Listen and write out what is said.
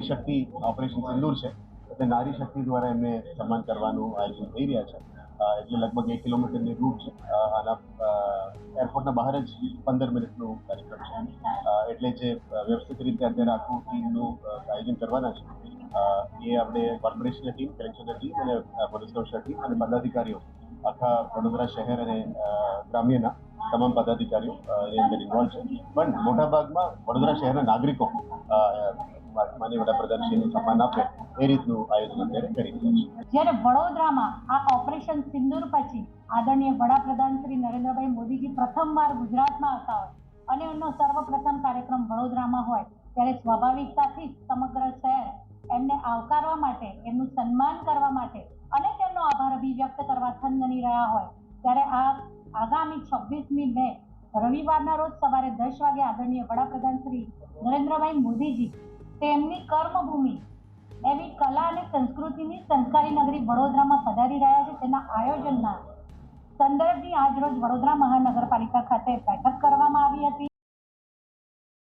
શક્તિ operation સિંદૂર છે એટલે નારી શક્તિ દ્વારા એમને સન્માન કરવાનું આયોજન થઈ રહ્યા છે એટલે લગભગ 1 કિલોમીટરની રૂટ છે આના એરપોર્ટના બહાર જ 15 મિનિટનું કાર્યક્રમ છે એટલે જે વ્યવસ્થિત રીતે અત્યારે આખું ટીમનું આયોજન કરવાના છે એ આપણે કોર્પોરેશનની ટીમ કલેક્ટરની ટીમ અને પોલીસ કમિશનર ટીમ અને પદાધિકારીઓ આખા વડોદરા શહેર અને ગ્રામ્યના તમામ પદાધિકારીઓ એની અંદર ઇન્વોલ્વ છે પણ મોટાભાગમાં વડોદરા શહેરના નાગરિકો માનનીય વડાપ્રધાનશ્રીને સન્માન આપે એ રીતનું આયોજન અત્યારે કરી રહ્યા છે। જ્યારે વડોદરામાં આ ઓપરેશન સિંદૂર પછી આદરણીય વડાપ્રધાન શ્રી નરેન્દ્રભાઈ મોદીજી પ્રથમવાર ગુજરાતમાં આવતા હોય અને એમનો સર્વપ્રથમ કાર્યક્રમ વડોદરામાં હોય ત્યારે સ્વાભાવિકતાથી સમગ્ર શહેર એમને આવકારવા માટે, એમનું સન્માન કરવા માટે અને તેમનો આભાર અભિવ્યક્ત કરવા થનગની રહ્યા હોય ત્યારે આ આગામી 26મી મે રવિવારના રોજ સવારે 10 વાગે આદરણીય વડાપ્રધાન શ્રી નરેન્દ્રભાઈ મોદીજી તેમની કર્મભૂમિ એવી કલા અને સંસ્કૃતિની સંસ્કારી નગરી વડોદરામાં પધારી રહ્યા છે તેના આયોજનના સંદર્ભની આજરોજ વડોદરા મહાનગરપાલિકા ખાતે બેઠક